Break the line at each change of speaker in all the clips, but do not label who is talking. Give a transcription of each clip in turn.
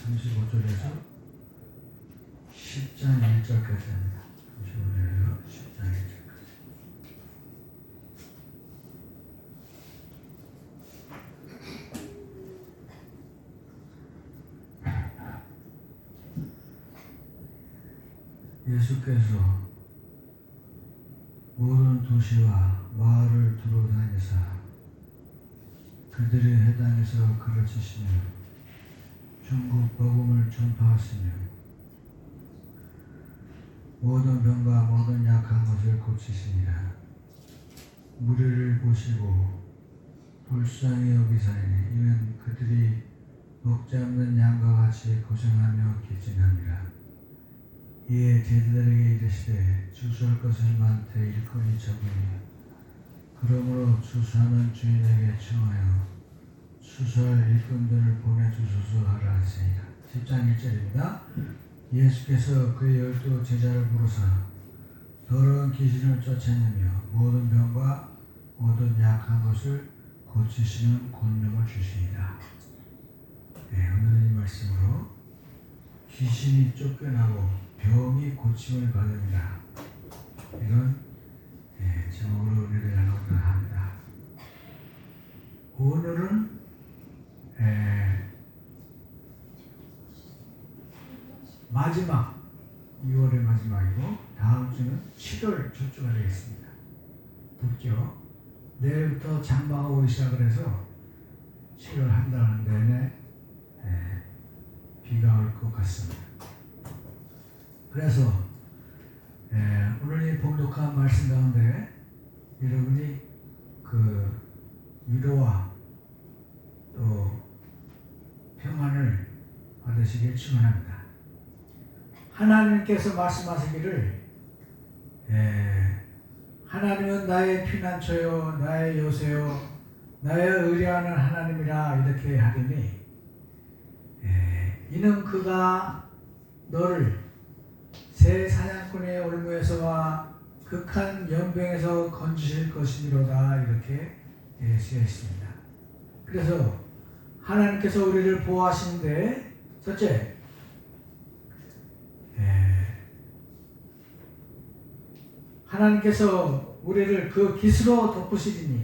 35절에서 10장 1절까지 합니다. 35절에서 10장 1절까지. 예수께서 모든 도시와 마을을 두루 다니사 그들의 회당에서 가르치시며 천국 복음을 전파하시며 모든 병과 모든 약한 것을 고치시니라. 무리를 보시고 불쌍히 여기사니 이는 그들이 먹지 않는 양과 같이 고생하며 기진함이라. 이에 제자들에게 이르시되 주수할 것은 많되 일꾼이 적으니 그러므로 주수하는 주인에게 청하여 수수할 일꾼들을 보내주소서 하라 하시니라. 10장 1절입니다. 예수께서 그의 12 제자를 부르사 더러운 귀신을 쫓아내며 모든 병과 모든 약한 것을 고치시는 권능을 주시니라. 네, 오늘은 이 말씀으로 귀신이 쫓겨나고 병이 고침을 받는다. 이런 제목으로 은혜를 나누고자 합니다. 오늘은 마지막 2월의 마지막이고 다음 주는 7월 첫 주가 되겠습니다. 덥죠? 내일부터 장마가 오기 시작을 해서 7월 한 달 내내 비가 올 것 같습니다. 그래서 오늘 이 봉독한 말씀 가운데 여러분이 그 위로와 또 평안을 받으시길 축원합니다. 하나님께서 말씀하시기를 하나님은 나의 피난처요 나의 요새요 나의 의뢰하는 하나님이라 이렇게 하더니 이는 그가 너를 새 사냥꾼의 올무에서와 극한 연병에서 건지실 것이니로다 이렇게 쓰여 있습니다. 그래서 하나님께서 우리를 보호하시는데 첫째 하나님께서 우리를 그 깃으로 덮으시리니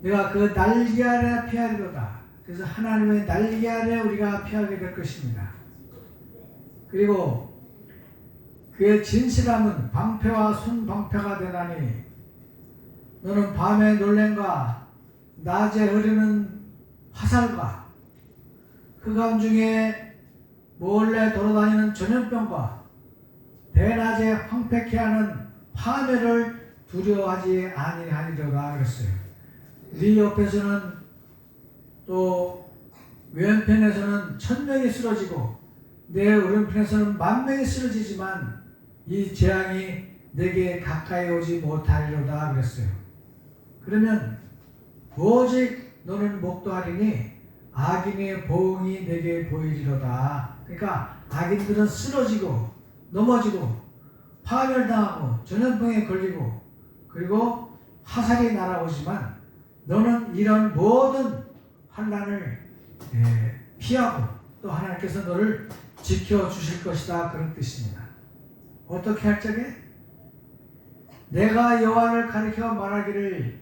내가 그 날개 아래 피하리로다. 그래서 하나님의 날개 아래 우리가 피하게 될 것입니다. 그리고 그의 진실함은 방패와 손방패가 되나니 너는 밤의 놀램과 낮에 흐르는 화살과 흑암 중에 몰래 돌아다니는 전염병과 대낮에 황폐케 하는 파멸을 두려워하지 아니하리로다 그랬어요. 네 옆에서는 또 왼편에서는 1000명이 쓰러지고 내 오른편에서는 10,000명이 쓰러지지만 이 재앙이 내게 가까이 오지 못하리로다 그랬어요. 그러면 오직 너는 목도하리니 악인의 보응이 내게 보이리로다. 그러니까 악인들은 쓰러지고 넘어지고 파멸당하고 전염병에 걸리고 그리고 화살이 날아오지만 너는 이런 모든 환난을 피하고 또 하나님께서 너를 지켜주실 것이다 그런 뜻입니다. 어떻게 할 적에? 내가 여호와를 가리켜 말하기를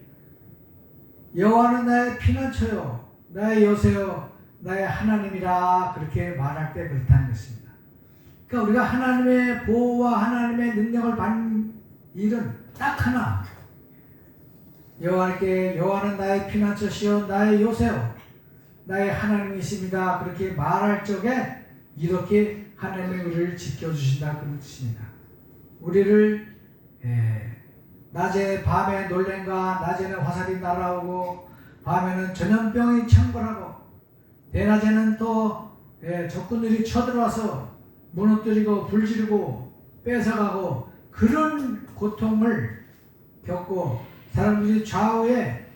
여호와는 나의 피난처요 나의 요새요 나의 하나님이라 그렇게 말할 때 그렇다는 것입니다. 그러니까 우리가 하나님의 보호와 하나님의 능력을 받는 일은 딱 하나. 여호와는 나의 피난처시요 나의 요새요 나의 하나님이십니다. 그렇게 말할 적에 이렇게 하나님이 우리를 지켜주신다 그런 뜻입니다. 우리를 낮에 밤에 놀램과 낮에는 화살이 날아오고 밤에는 전염병이 창궐하고 대낮에는 또 적군들이 쳐들어와서 무너뜨리고 불지르고 뺏어가고 그런 고통을 겪고 사람들이 좌우에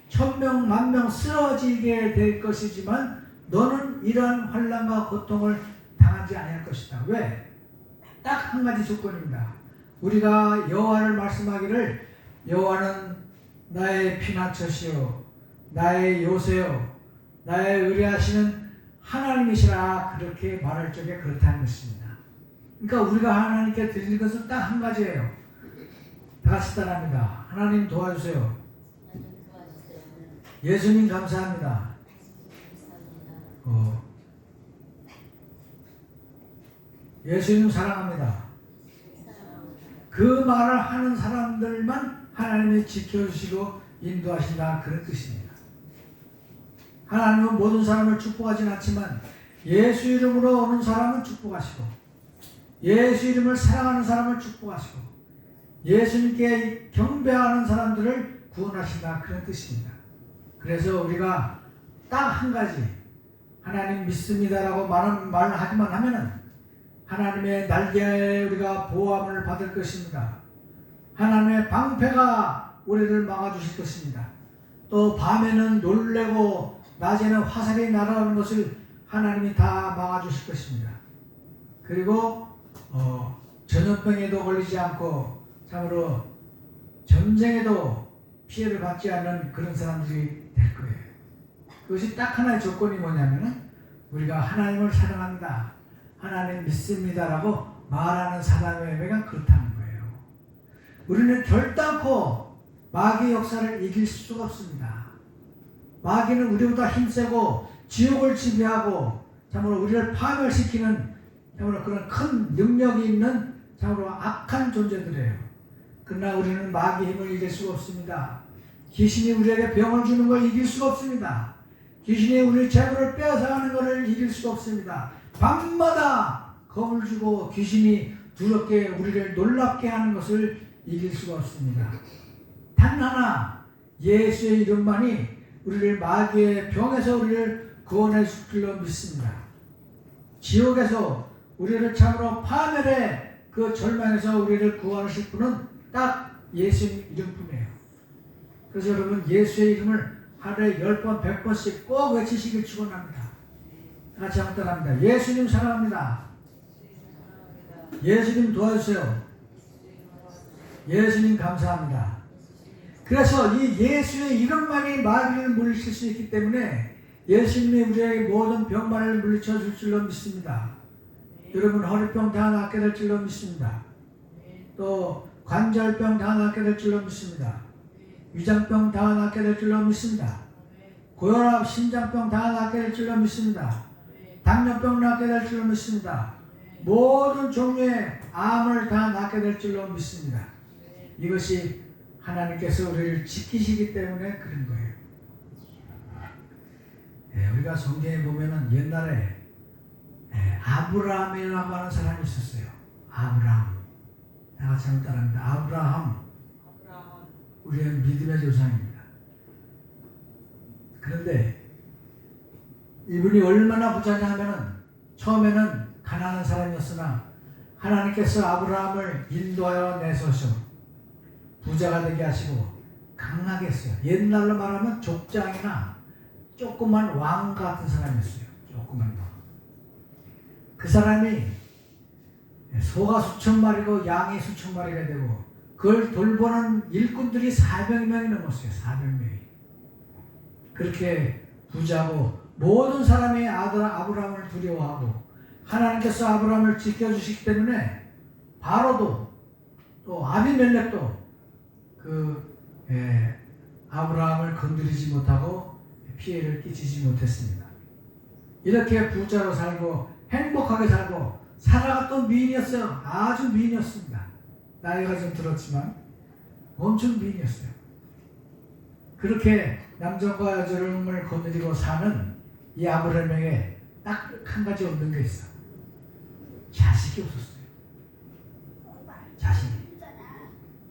1000명, 10,000명 쓰러지게 될 것이지만 너는 이러한 환난과 고통을 당하지 아니할 것이다. 왜? 딱 한 가지 조건입니다. 우리가 여호와를 말씀하기를 여호와는 나의 피난처시요 나의 요새요 나의 의뢰하시는 하나님이시라 그렇게 말할 적에 그렇다는 것입니다. 그러니까 우리가 하나님께 드리는 것은 딱 한 가지예요. 다 같이 따라합니다. 하나님 도와주세요. 예수님 감사합니다. 예수님 사랑합니다. 그 말을 하는 사람들만 하나님이 지켜주시고 인도하신다 그런 뜻입니다. 하나님은 모든 사람을 축복하지는 않지만 예수 이름으로 오는 사람은 축복하시고 예수 이름을 사랑하는 사람을 축복하시고 예수님께 경배하는 사람들을 구원하신다 그런 뜻입니다. 그래서 우리가 딱 한 가지 하나님 믿습니다라고 말하기만 하면은 하나님의 날개에 우리가 보호함을 받을 것입니다. 하나님의 방패가 우리를 막아주실 것입니다. 또 밤에는 놀래고 낮에는 화살이 날아오는 것을 하나님이 다 막아주실 것입니다. 그리고 전염병에도 걸리지 않고 참으로 전쟁에도 피해를 받지 않는 그런 사람들이 될 거예요. 그것이 딱 하나의 조건이 뭐냐면은 우리가 하나님을 사랑합니다. 하나님 믿습니다라고 말하는 사람의 예배가 그렇다는 거예요. 우리는 결단코 마귀의 역사를 이길 수가 없습니다. 마귀는 우리보다 힘세고 지옥을 지배하고 참으로 우리를 파멸시키는 참으로 그런 큰 능력이 있는 참으로 악한 존재들이에요. 그러나 우리는 마귀의 힘을 이길 수가 없습니다. 귀신이 우리에게 병을 주는 걸 이길 수가 없습니다. 귀신이 우리 재물을 빼앗아가는 것을 이길 수가 없습니다. 밤마다 겁을 주고 귀신이 두렵게 우리를 놀랍게 하는 것을 이길 수가 없습니다. 단 하나 예수의 이름만이 우리를 마귀의 병에서 우리를 구원해 줄 줄로 믿습니다. 지옥에서 우리를 참으로 파멸의 그 절망에서 우리를 구원하실 분은 딱 예수님 이름뿐이에요. 그래서 여러분 예수의 이름을 하루에 10번, 100번씩 꼭 외치시길 축원합니다. 같이 한번 따라합니다. 예수님 사랑합니다. 예수님 도와주세요. 예수님 감사합니다. 그래서 이 예수의 이름만이 마귀를 물리칠 수 있기 때문에 예수님이 우리에게 모든 병만을 물리쳐 줄 줄로 믿습니다. 여러분 허리병 다 낫게 될 줄로 믿습니다. 또 관절병 다 낫게 될 줄로 믿습니다. 위장병 다 낫게 될 줄로 믿습니다. 고혈압, 심장병 다 낫게 될 줄로 믿습니다. 당뇨병 낫게 될 줄로 믿습니다. 모든 종류의 암을 다 낫게 될 줄로 믿습니다. 이것이 하나님께서 우리를 지키시기 때문에 그런 거예요. 우리가 성경에 보면은 옛날에 아브라함이라고 하는 사람이 있었어요. 아브라함. 다 같이 한번 따라합니다. 아브라함. 우리의 믿음의 조상입니다. 그런데 이분이 얼마나 부자냐 하면은 처음에는 가난한 사람이었으나 하나님께서 아브라함을 인도하여 내서서 부자가 되게 하시고 강하게 했어요. 옛날로 말하면 족장이나 조그만 왕 같은 사람이었어요. 조그만 왕. 그 사람이 소가 수천 마리고 양이 수천 마리가 되고 그걸 돌보는 일꾼들이 400명이 넘었어요. 400명이. 그렇게 부자고 모든 사람이 아브라함을 두려워하고 하나님께서 아브라함을 지켜주시기 때문에 바로도 또 아비멜렉도 아브라함을 건드리지 못하고 피해를 끼치지 못했습니다. 이렇게 부자로 살고 행복하게 살고 사라가 또 미인이었어요. 아주 미인이었습니다. 나이가 좀 들었지만 엄청 미인이었어요. 그렇게 남자와 여자를 거느리고 사는 이 아브라함에게 딱 한 가지 없는 게 있어. 자식이 없었어요. 자식이.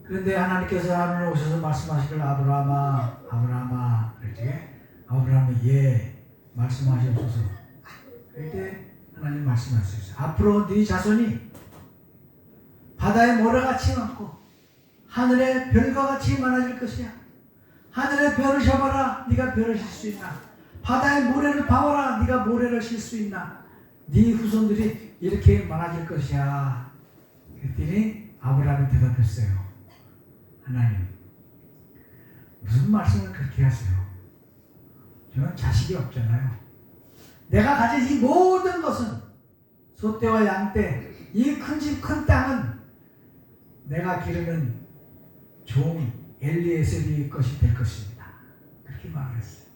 그런데 하나님께서 하늘에 오셔서 말씀하시길 아브라함아, 아브라함아, 그랬지? 아브라함이 예, 말씀하시옵소서. 그때 하나님 말씀하셨어요. 앞으로 네 자손이 바다의 모래같이 많고 하늘의 별과 같이 많아질 것이야. 하늘의 별을 잡아라. 네가 별을 실 수 있나? 바다의 모래를 봐라. 네가 모래를 실 수 있나? 네 후손들이 이렇게 많아질 것이야. 그랬더니 아브라함이 대답했어요. 하나님, 무슨 말씀을 그렇게 하세요? 저는 자식이 없잖아요. 내가 가진 이 모든 것은 소떼와 양떼, 이 큰 집, 큰 땅은 내가 기르는 종 엘리에셀의 것이 될 것입니다. 그렇게 말을 했어요.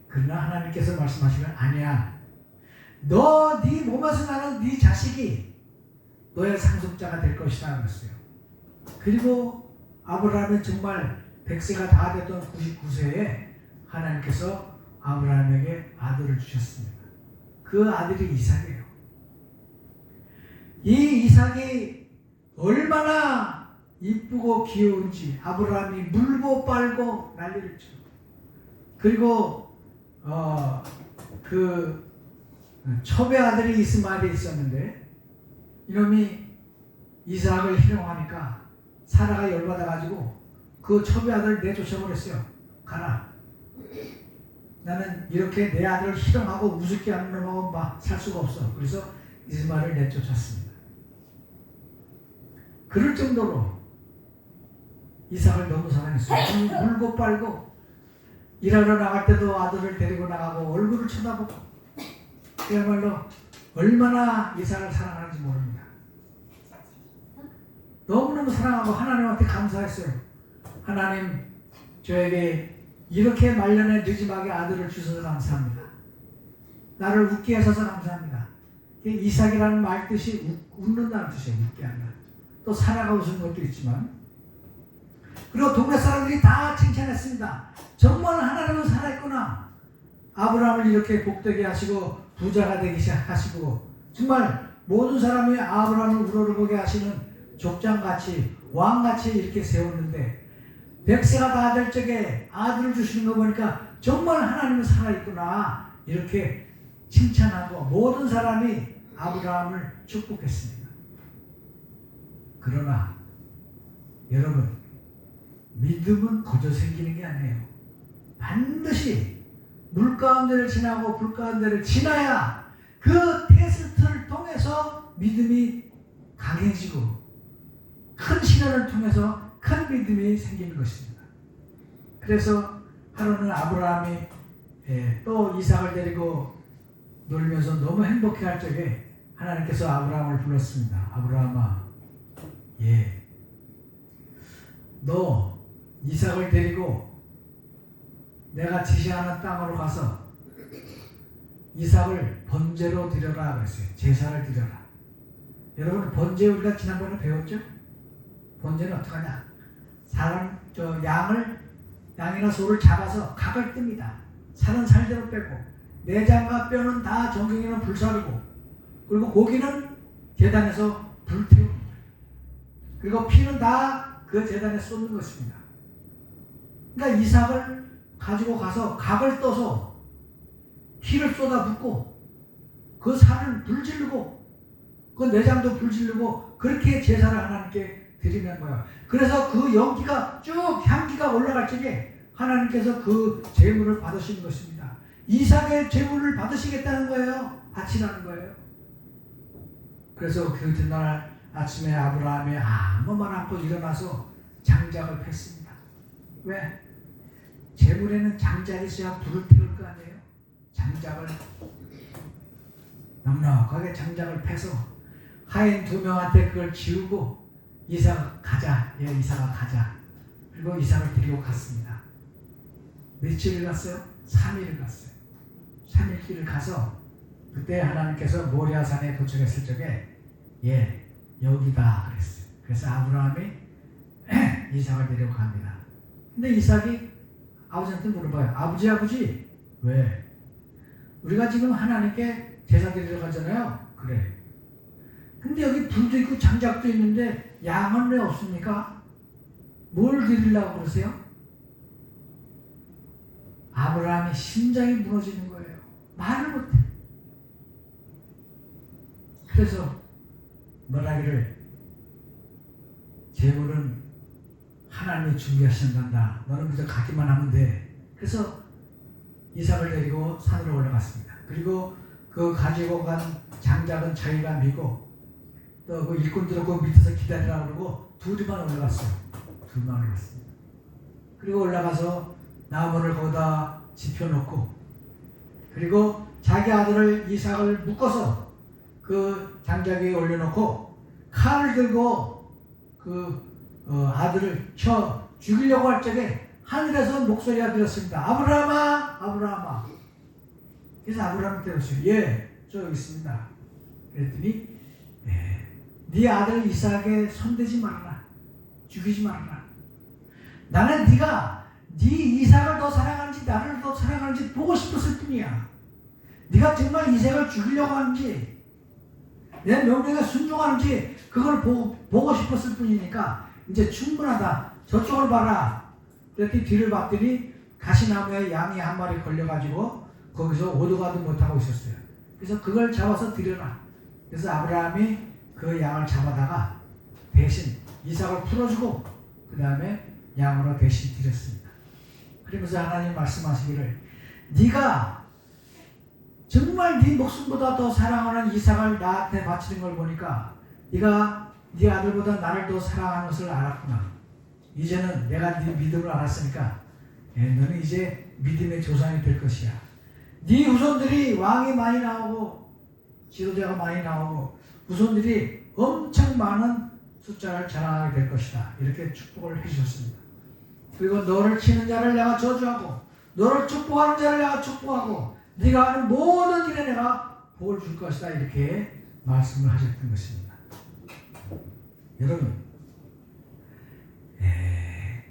그러나 하나님께서 말씀하시면 아니야. 너 네 몸에서 나는 네 자식이 너의 상속자가 될 것이다 그랬어요. 그리고 아브라함은 정말 100세가 다 됐던 99세에 하나님께서 아브라함에게 아들을 주셨습니다. 그 아들이 이삭이에요. 이 이삭이 얼마나 이쁘고 귀여운지 아브라함이 물고 빨고 난리를 쳐. 그리고 그 첩의 아들이 이스마엘이 있었는데 이놈이 이삭을 희롱하니까 사라가 열받아가지고 그 첩의 아들을 내쫓아버렸어요. 가라. 나는 이렇게 내 아들을 희롱하고 우습게 하는 놈하고 막 살 수가 없어. 그래서 이스마엘을 내쫓았습니다. 그럴 정도로 이삭을 너무 사랑했어요. 물고 빨고 일하러 나갈 때도 아들을 데리고 나가고 얼굴을 쳐다보고 그야말로 얼마나 이삭을 사랑하는지 모릅니다. 너무너무 사랑하고 하나님한테 감사했어요. 하나님 저에게 이렇게 말년에 늦지막에 아들을 주셔서 감사합니다. 나를 웃게 하셔서 감사합니다. 이삭이라는 말 뜻이 웃는다는 뜻이에요. 웃게 한다. 또 사라가 웃은 것도 있지만 그리고 동네 사람들이 다 칭찬했습니다. 정말 하나님은 살아있구나. 아브라함을 이렇게 복되게 하시고 부자가 되게 하시고 정말 모든 사람이 아브라함을 우러러보게 하시는 족장같이 왕같이 이렇게 세웠는데 100세가 다 될 적에 아들을 주시는 거 보니까 정말 하나님은 살아있구나 이렇게 칭찬하고 모든 사람이 아브라함을 축복했습니다. 그러나 여러분 믿음은 거저 생기는 게 아니에요. 반드시 물 가운데를 지나고 불 가운데를 지나야 그 테스트를 통해서 믿음이 강해지고 큰 시련을 통해서 큰 믿음이 생기는 것입니다. 그래서 하루는 아브라함이 또 이삭을 데리고 놀면서 너무 행복해할 적에 하나님께서 아브라함을 불렀습니다. 아브라함아, 너 이삭을 데리고 내가 지시하는 땅으로 가서 이삭을 번제로 드려라 그랬어요. 제사를 드려라. 여러분 번제 우리가 지난번에 배웠죠? 번제는 어떻게 하냐? 양이나 소를 잡아서 각을 뜹니다. 살은 살대로 빼고 내장과 뼈는 다 정경에는 불사르고 그리고 고기는 제단에서 불태우는 거예요. 그리고 피는 다 그 제단에 쏟는 것입니다. 그러니까 이삭을 가지고 가서 각을 떠서 피를 쏟아붓고 그 살을 불지르고 그 내장도 불지르고 그렇게 제사를 하나님께 드리는 거예요. 그래서 그 연기가 쭉 향기가 올라갈 적에 하나님께서 그 제물을 받으시는 것입니다. 이삭의 제물을 받으시겠다는 거예요. 바치라는 거예요. 그래서 그 이튿날 아침에 아브라함이 아무 말 않고 일어나서 장작을 폈습니다. 왜? 제물에는 장작이 있어야 불을 태울 거 아니에요? 장작을 넉넉하게 장작을 패서 하인 2명한테 그걸 지우고 이삭 가자. 이삭아 가자. 그리고 이삭을 데리고 갔습니다. 며칠을 갔어요? 3일을 갔어요. 3일 길을 가서 그때 하나님께서 모리아산에 도착했을 적에 여기다 그랬어요. 그래서 아브라함이 이삭을 데리고 갑니다. 근데 이삭이 아버지한테 물어봐요. 아버지 왜? 우리가 지금 하나님께 제사 드리러 가잖아요. 그래. 근데 여기 불도 있고 장작도 있는데 양은 왜 없습니까? 뭘 드리려고 그러세요? 아브라함의 심장이 무너지는 거예요. 말을 못해. 그래서 말하기를 제물은 하나님이 준비하신단다. 너는 그저 가기만 하면 돼. 그래서 이삭을 데리고 산으로 올라갔습니다. 그리고 그 가지고 간 장작은 자기가 미고 또 그 일꾼들은 그 밑에서 기다리라고 그러고 둘이만 올라갔어요. 둘만 올라갔습니다. 그리고 올라가서 나무를 거기다 지펴놓고 그리고 자기 아들을 이삭을 묶어서 그 장작 위에 올려놓고 칼을 들고 아들을 쳐 죽이려고 할 적에 하늘에서 목소리가 들렸습니다. 아브라함아, 아브라함아. 그래서 아브라함이 때렸어요. 예, 저 여기 있습니다. 그랬더니 네 아들 이삭에 손대지 말아라. 죽이지 말아라. 나는 네가 네 이삭을 더 사랑하는지 나를 더 사랑하는지 보고 싶었을 뿐이야. 네가 정말 이삭을 죽이려고 하는지 내 명령에 순종하는지 그걸 보고 싶었을 뿐이니까 이제 충분하다. 저쪽을 봐라. 그랬더니 뒤를 봤더니 가시나무에 양이 한 마리 걸려가지고 거기서 오도 가도 못하고 있었어요. 그래서 그걸 잡아서 드려라. 그래서 아브라함이 그 양을 잡아다가 대신 이삭을 풀어주고 그 다음에 양으로 대신 드렸습니다. 그러면서 하나님 말씀하시기를 네가 정말 네 목숨보다 더 사랑하는 이삭을 나한테 바치는 걸 보니까 네가 네 아들보다 나를 더 사랑하는 것을 알았구나. 이제는 내가 네 믿음을 알았으니까 너는 이제 믿음의 조상이 될 것이야. 네 후손들이 왕이 많이 나오고 지도자가 많이 나오고 후손들이 엄청 많은 숫자를 자랑하게 될 것이다. 이렇게 축복을 해주셨습니다. 그리고 너를 치는 자를 내가 저주하고 너를 축복하는 자를 내가 축복하고 네가 하는 모든 일에 내가 복을 줄 것이다. 이렇게 말씀을 하셨던 것입니다. 여러분,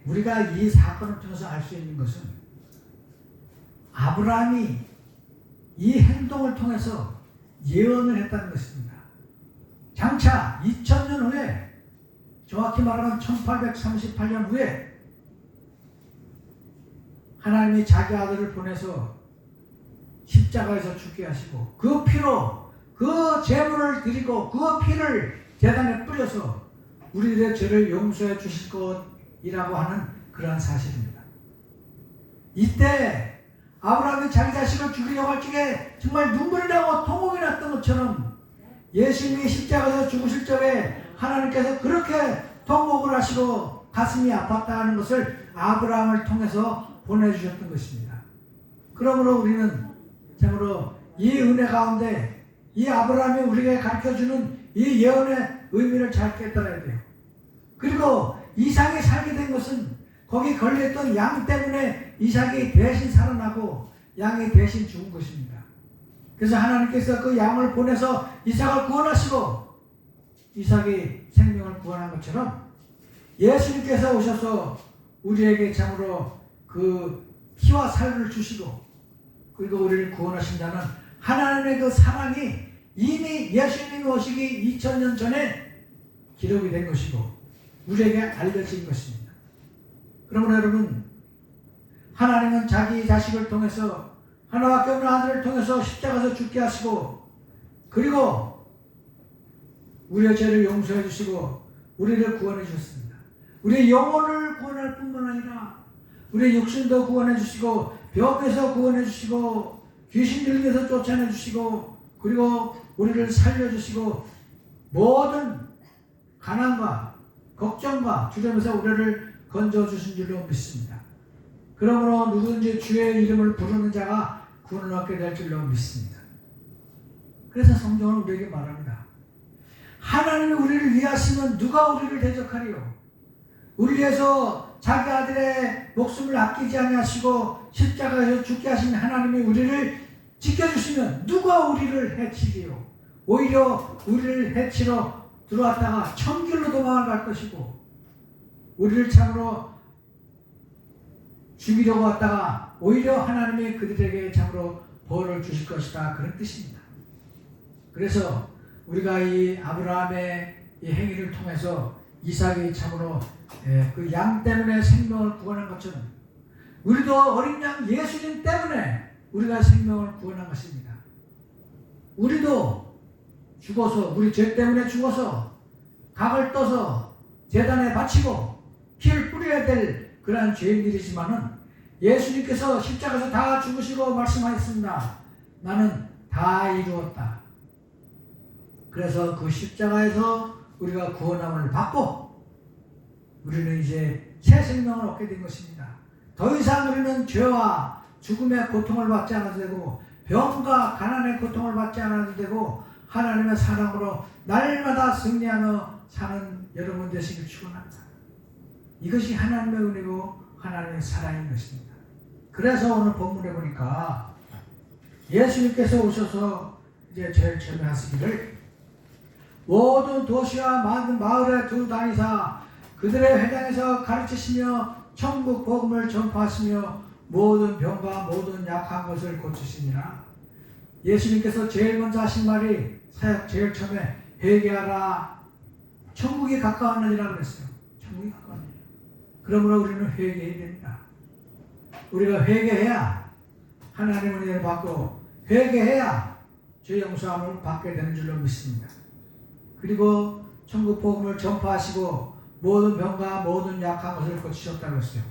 우리가 이 사건을 통해서 알 수 있는 것은 아브라함이 이 행동을 통해서 예언을 했다는 것입니다. 장차 2000년 후에, 정확히 말하면 1838년 후에 하나님이 자기 아들을 보내서 십자가에서 죽게 하시고 그 피로 그 제물을 드리고 그 피를 제단에 뿌려서 우리들의 죄를 용서해 주실 것이라고 하는 그러한 사실입니다. 이때 아브라함이 자기 자식을 죽이려고 할 적에 정말 눈물이 나고 통곡이 났던 것처럼 예수님이 십자가에서 죽으실 적에 하나님께서 그렇게 통곡을 하시고 가슴이 아팠다는 것을 아브라함을 통해서 보내주셨던 것입니다. 그러므로 우리는 참으로 이 은혜 가운데 이 아브라함이 우리에게 가르쳐주는 이 예언의 의미를 잘 깨달아야 돼요. 그리고 이삭이 살게 된 것은 거기 걸려있던 양 때문에 이삭이 대신 살아나고 양이 대신 죽은 것입니다. 그래서 하나님께서 그 양을 보내서 이삭을 구원하시고 이삭이 생명을 구원한 것처럼 예수님께서 오셔서 우리에게 참으로 그 피와 살을 주시고 그리고 우리를 구원하신다는 하나님의 그 사랑이 이미 예수님이 오시기 2000년 전에 기록이 된 것이고 우리에게 알려진 것입니다. 그러므로 여러분, 하나님은 자기 자식을 통해서 하나밖에 없는 아들을 통해서 십자가에서 죽게 하시고 그리고 우리의 죄를 용서해 주시고 우리를 구원해 주셨습니다. 우리의 영혼을 구원할 뿐만 아니라 우리의 육신도 구원해 주시고 병에서 구원해 주시고 귀신 들림에서 쫓아내 주시고 그리고 우리를 살려 주시고 모든 가난과 걱정과 두려움에서 우리를 건져 주신 줄로 믿습니다. 그러므로 누구든지 주의 이름을 부르는 자가 구원을 얻게 될 줄로 믿습니다. 그래서 성경은 우리에게 말합니다. 하나님이 우리를 위하시면 누가 우리를 대적하리요? 우리 위해서 자기 아들의 목숨을 아끼지 아니하시고 십자가에서 죽게 하신 하나님이 우리를 지켜주시면 누가 우리를 해치리요? 오히려 우리를 해치러 들어왔다가 천길로 도망을 갈 것이고 우리를 참으로 죽이려고 왔다가 오히려 하나님이 그들에게 참으로 벌을 주실 것이다. 그런 뜻입니다. 그래서 우리가 이 아브라함의 이 행위를 통해서 이삭이 참으로 그 양 때문에 생명을 구원한 것처럼 우리도 어린 양 예수님 때문에 우리가 생명을 구원한 것입니다. 우리도 죽어서 우리 죄 때문에 죽어서 각을 떠서 제단에 바치고 피를 뿌려야 될 그러한 죄인들이지만은 예수님께서 십자가에서 다 죽으시고 말씀하셨습니다. 나는 다 이루었다. 그래서 그 십자가에서 우리가 구원함을 받고 우리는 이제 새 생명을 얻게 된 것입니다. 더 이상 우리는 죄와 죽음의 고통을 받지 않아도 되고 병과 가난의 고통을 받지 않아도 되고 하나님의 사랑으로 날마다 승리하며 사는 여러분 되시길 축원합니다. 이것이 하나님의 은혜고 하나님의 사랑인 것입니다. 그래서 오늘 본문에 보니까 예수님께서 오셔서 이제 제일 처음에 하시기를 모든 도시와 마을에 두루 다니사 그들의 회당에서 가르치시며 천국 복음을 전파하시며 모든 병과 모든 약한 것을 고치시니라. 예수님께서 제일 먼저 하신 말이 사역 제일 처음에 회개하라. 천국이 가까웠느니라 그랬어요. 천국이 가까웠느니라. 그러므로 우리는 회개해야 됩니다. 우리가 회개해야 하나님의 은혜를 받고 회개해야 죄 용서함을 받게 되는 줄로 믿습니다. 그리고 천국 복음을 전파하시고 모든 병과 모든 약한 것을 고치셨다고 했어요.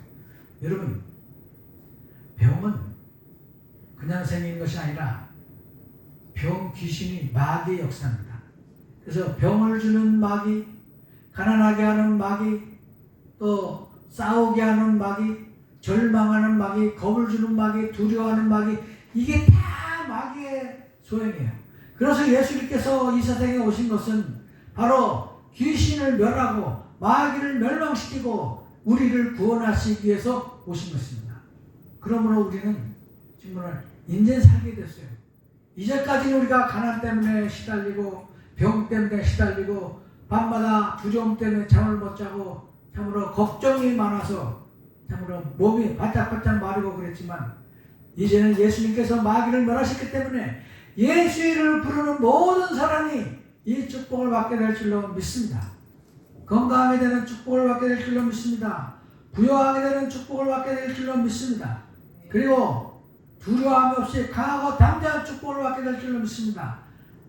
여러분, 병은 그냥 생긴 것이 아니라 병 귀신이 마귀의 역사입니다. 그래서 병을 주는 마귀, 가난하게 하는 마귀, 또 싸우게 하는 마귀, 절망하는 마귀, 겁을 주는 마귀, 두려워하는 마귀, 이게 다 마귀의 소행이에요. 그래서 예수님께서 이 세상에 오신 것은 바로 귀신을 멸하고 마귀를 멸망시키고 우리를 구원하시기 위해서 오신 것입니다. 그러므로 우리는 정말 인생 살게 됐어요. 이제까지는 우리가 가난 때문에 시달리고 병 때문에 시달리고 밤마다 두려움 때문에 잠을 못 자고 참으로 걱정이 많아서 참으로 몸이 바짝바짝 마르고 그랬지만 이제는 예수님께서 마귀를 멸하셨기 때문에 예수 이름을 부르는 모든 사람이 이 축복을 받게 될 줄로 믿습니다. 건강하게 되는 축복을 받게 될 줄로 믿습니다. 부여하게 되는 축복을 받게 될 줄로 믿습니다. 그리고 두려움 없이 강하고 담대한 축복을 받게 될 줄로 믿습니다.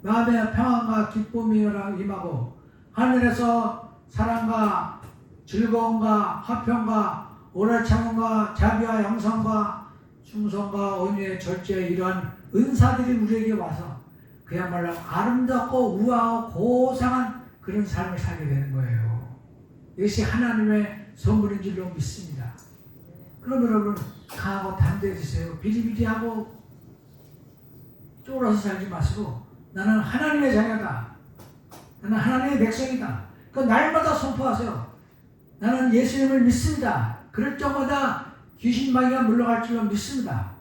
마음의 평안과 기쁨이 임하고 하늘에서 사랑과 즐거움과 화평과 오래 참음과 자비와 영성과 충성과 온유의 절제의 이러한 은사들이 우리에게 와서 그야말로 아름답고 우아하고 고상한 그런 삶을 살게 되는 거예요. 이것이 하나님의 선물인 줄로 믿습니다. 그럼 여러분 강하고 담대해지세요. 비리비리하고 쫄아서 살지 마시고 나는 하나님의 자녀다. 나는 하나님의 백성이다. 그 날마다 선포하세요. 나는 예수님을 믿습니다. 그럴 적마다 귀신 마귀가 물러갈 줄로 믿습니다.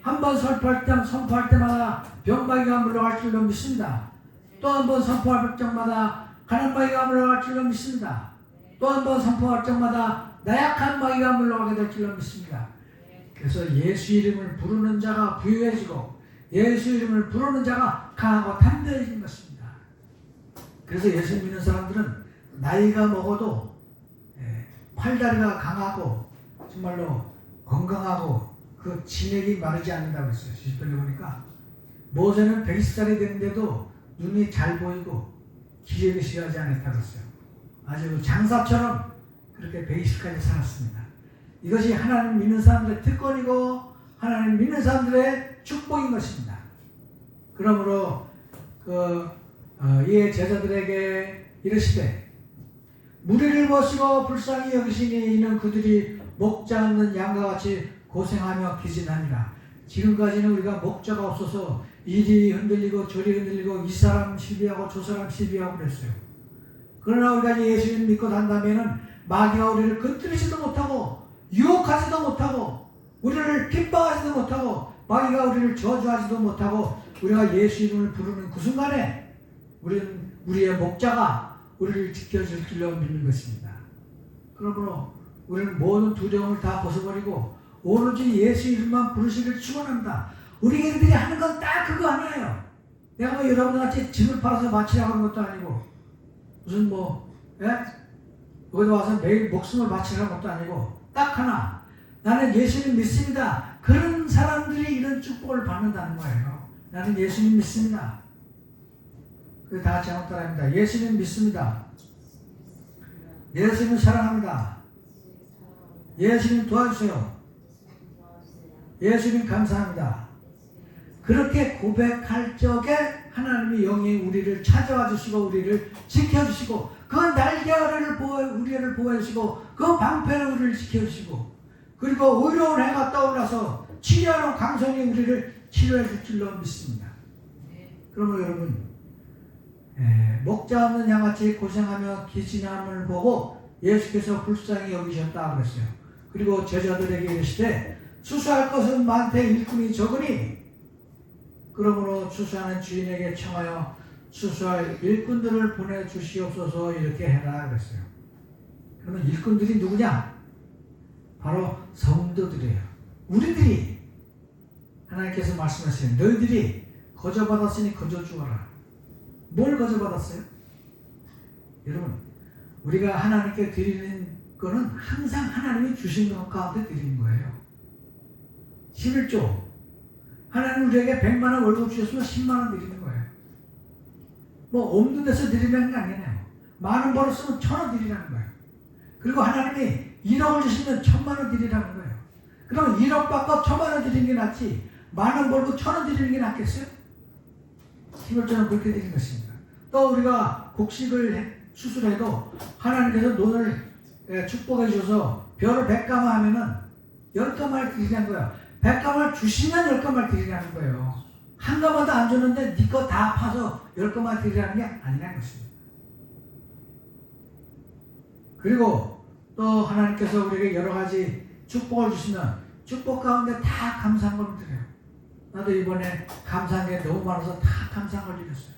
한 번 선포할 때마다 병마귀가 물러갈 줄로 믿습니다. 또 한 번 선포할 적마다 가난 마귀가 물러갈 줄로 믿습니다. 또 한 번 선포할 적마다 나약한 마귀가 물러가게 될 줄로 믿습니다. 그래서 예수 이름을 부르는 자가 부유해지고 예수 이름을 부르는 자가 강하고 담대해진 것입니다. 그래서 예수 믿는 사람들은 나이가 먹어도 팔다리가 강하고 정말로 건강하고 그 진액이 마르지 않는다고 했어요. 시편에 보니까 모세는 120살이 됐는데도 눈이 잘 보이고 기력이 실하지 않았다고 했어요. 아주 장사처럼 그렇게 120까지 살았습니다. 이것이 하나님 믿는 사람들의 특권이고 하나님 믿는 사람들의 축복인 것입니다. 그러므로 이 제자들에게 이르시되 무리를 보시고 불쌍히 여기시니 이는 그들이 목자 없는 양과 같이 고생하며 기진하니라. 지금까지는 우리가 목자가 없어서 이리 흔들리고 저리 흔들리고 이 사람 시비하고 저 사람 시비하고 그랬어요. 그러나 우리가 예수님 믿고 산다면은 마귀가 우리를 건드리지도 못하고 유혹하지도 못하고 우리를 핍박하지도 못하고 마귀가 우리를 저주하지도 못하고 우리가 예수 이름을 부르는 그 순간에 우리의 목자가 우리를 지켜줄 줄로 믿는 것입니다. 그러므로 우리는 모든 두려움을 다 벗어버리고 오로지 예수 이름만 부르시길 축원합니다. 우리들이 하는 건 딱 그거 하나예요. 내가 뭐 여러분같이 집을 팔아서 바치라고 하는 것도 아니고 무슨 여기 와서 매일 목숨을 바치라는 것도 아니고 딱 하나, 나는 예수님 믿습니다. 그런 사람들이 이런 축복을 받는다는 거예요. 나는 예수님 믿습니다. 그래서 다 같이 한번 따라합니다. 예수님 믿습니다. 예수님 사랑합니다. 예수님 도와주세요. 예수님 감사합니다. 그렇게 고백할 적에 하나님이 영이 우리를 찾아와 주시고 우리를 지켜주시고 그 날개를 우리를 보호해주시고 그 방패를 우리를 지켜주시고 그리고 의로운 해가 떠올라서 치료하는 강성이 우리를 치료해 줄 줄로 믿습니다. 그러면 여러분, 목자 없는 양같이 고생하며 기진함을 보고 예수께서 불쌍히 여기셨다 그랬어요. 그리고 제자들에게 이르시되 추수할 것은 많되 일꾼이 적으니 그러므로 추수하는 주인에게 청하여 추수할 일꾼들을 보내주시옵소서 이렇게 해라 그랬어요. 그러면 일꾼들이 누구냐? 바로 성도들이에요. 우리들이 하나님께서 말씀하시는 너희들이 거저받았으니 거저 주어라. 뭘 거저받았어요? 여러분, 우리가 하나님께 드리는 거는 항상 하나님이 주신 것 가운데 드리는 거예요. 11조. 하나님 우리에게 100만 원 월급 주셨으면 10만 원 드리는 거예요. 뭐 없는 데서 드리는 게 아니에요. 만 원 벌었으면 1,000원 드리라는 거예요. 그리고 하나님이 1억을 주시면 1,000만 원 드리라는 거예요. 그러면 1억 받고 1,000만 원 드리는 게 낫지, 만 원 벌고 1,000원 드리는 게 낫겠어요? 11조는 그렇게 드리는 것입니다. 또 우리가 곡식을 수술해도 하나님께서 돈을 축복해 주셔서 별을 100가마 하면은 10가마를 드리라는 거예요. 100가마를 주시면 10가마를 드리라는 거예요. 한 가마도 안 줬는데 네 거 다 파서 10가마 드리라는 게 아니라는 것입니다. 그리고 또 하나님께서 우리에게 여러 가지 축복을 주시면 축복 가운데 다 감사한 걸 드려요. 나도 이번에 감사한 게 너무 많아서 다 감사한 걸 드렸어요.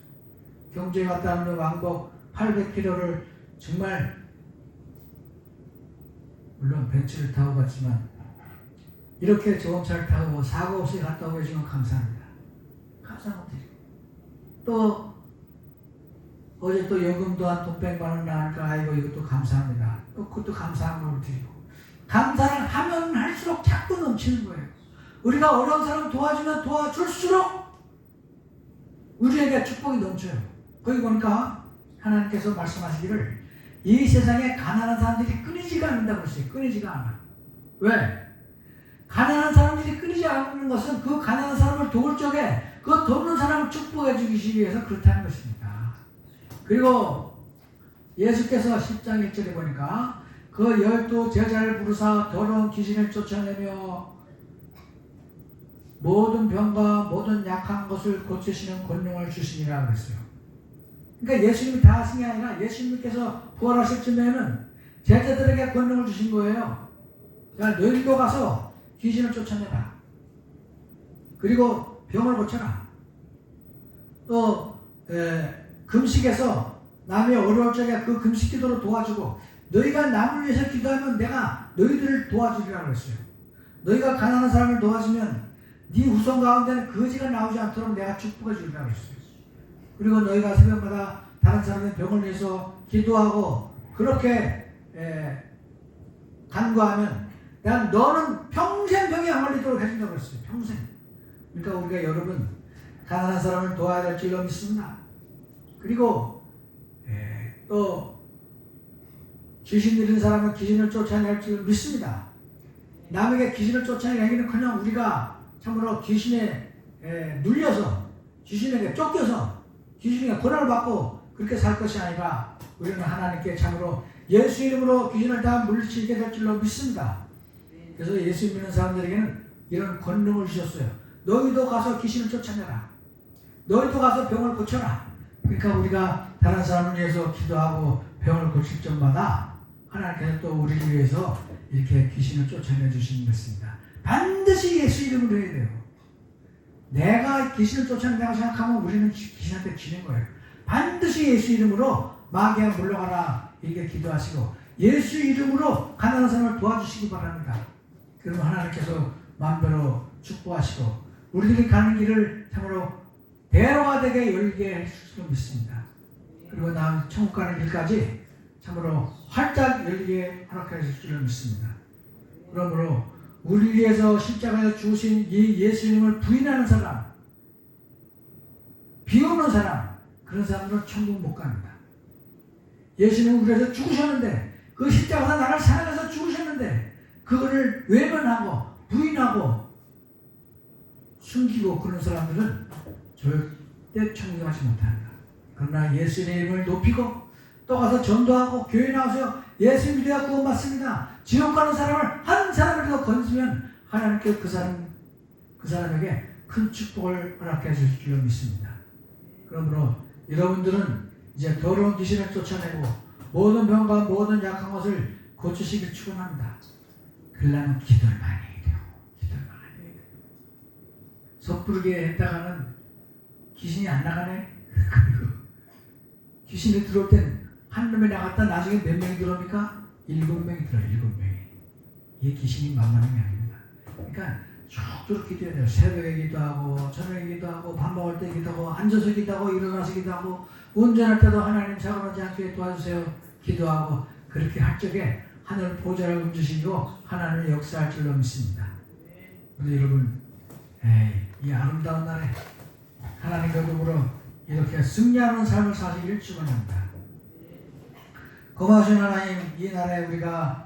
경주에 갔다 오는 왕복 800km를 정말 물론 벤츠를 타고 갔지만 이렇게 좋은 차를 타고 사고 없이 갔다 오게 해주면 감사합니다. 감사한 것 드리고 또 어제 또 연금 또한 돈 100만 원 나니까 아이고 이것도 감사합니다. 또 그것도 감사한 걸 드리고 감사를 하면 할수록 자꾸 넘치는 거예요. 우리가 어려운 사람 도와주면 도와줄수록 우리에게 축복이 넘쳐요. 거기 보니까 하나님께서 말씀하시기를 이 세상에 가난한 사람들이 끊이지가 않는다고 했어요. 끊이지가 않아. 왜? 가난한 사람들이 끊이지 않는 것은 그 가난한 사람을 도울 적에 그 돕는 사람을 축복해 주기 위해서 그렇다는 것입니다. 그리고 예수께서 10장 1절에 보니까 그 12 제자를 부르사 더러운 귀신을 쫓아내며 모든 병과 모든 약한 것을 고치시는 권능을 주시니라 그랬어요. 그러니까 예수님이 다 하신 게 아니라 예수님께서 부활하실 쯤에는 제자들에게 권능을 주신 거예요. 자, 너희도 가서 귀신을 쫓아내라. 그리고 병을 고쳐라. 또 금식에서 남이 어려울 적에 그 금식 기도로 도와주고 너희가 남을 위해서 기도하면 내가 너희들을 도와주리라 그랬어요. 너희가 가난한 사람을 도와주면 네 후손 가운데는 거지가 나오지 않도록 내가 축복해 주리라 그랬어요. 그리고 너희가 새벽마다 다른 사람의 병을 위해서 기도하고 그렇게 간구하면 난 너는 평생 병이 안 걸리도록 해준다고 그랬어요. 평생. 그러니까 우리가 여러분 가난한 사람을 도와야 될 줄로 믿습니다. 그리고 또 귀신 들린 사람은 귀신을 쫓아낼 줄 믿습니다. 남에게 귀신을 쫓아내기는커녕 우리가 참으로 귀신에 눌려서 귀신에게 쫓겨서 귀신에게 고난을 받고 그렇게 살 것이 아니라 우리는 하나님께 참으로 예수 이름으로 귀신을 다 물리치게 될 줄로 믿습니다. 그래서 예수 믿는 사람들에게는 이런 권능을 주셨어요. 너희도 가서 귀신을 쫓아내라. 너희도 가서 병을 고쳐라. 그러니까 우리가 다른 사람을 위해서 기도하고 병을 고칠 적마다 하나님께서 또 우리를 위해서 이렇게 귀신을 쫓아내 주시는 것입니다. 반드시 예수 이름으로 해야 돼요. 내가 귀신을 쫓아낸다고 생각하면 우리는 귀신한테 지는 거예요. 반드시 예수 이름으로 마귀야 물러가라 이렇게 기도하시고 예수 이름으로 가난한 사람을 도와주시기 바랍니다. 그러면 하나님께서 마음대로 축복하시고 우리들이 가는 길을 참으로 대로가 되게 열게 해줄 줄 믿습니다. 그리고 난 천국 가는 길까지 참으로 활짝 열리게 허락해 주실 줄 믿습니다. 그러므로 우리 위해서 십자가에 죽으신 이 예수님을 부인하는 사람, 비웃는 사람, 그런 사람들은 천국 못 갑니다. 예수님은 우리 위해서 죽으셨는데 그 십자가에서 나를 사랑해서 죽으셨는데 그거를 외면하고 부인하고 숨기고 그런 사람들은 절대 천국에 가지 못합니다. 그러나 예수님을 높이고 또 가서 전도하고 교회 나와서 예수 믿어야 구원받습니다. 지옥 가는 사람을 한 사람이라도 건지면 하나님께 그 사람에게 큰 축복을 허락해 주실 줄로 믿습니다. 그러므로 여러분들은 이제 더러운 귀신을 쫓아내고 모든 병과 모든 약한 것을 고치시길 축원합니다. 그러려면 기도를 많이 해야 돼요. 기도를 많이 해야 돼요. 섣부르게 했다가는 귀신이 안 나가네. 그리고 귀신이 들어올 땐 한 놈이 나갔다 나중에 몇 명이 들어옵니까? 7명이 들어요. 7명이. 이게 귀신이 만만한 게 아닙니다. 그러니까 쭉 기도해야 돼요. 새벽에 기도하고 저녁에 기도하고 밥 먹을 때 기도하고 앉아서 기도하고 일어나서 기도하고 운전할 때도 하나님 사고나지 않게 도와주세요. 기도하고 그렇게 할 적에 하늘 보좌를 움직이시고 하나님의 역사할 줄로 믿습니다. 우리 여러분 이 아름다운 날에 하나님과 더불어 이렇게 승리하는 삶을 사시길 축원합니다. 고마우신 하나님, 이 날에 우리가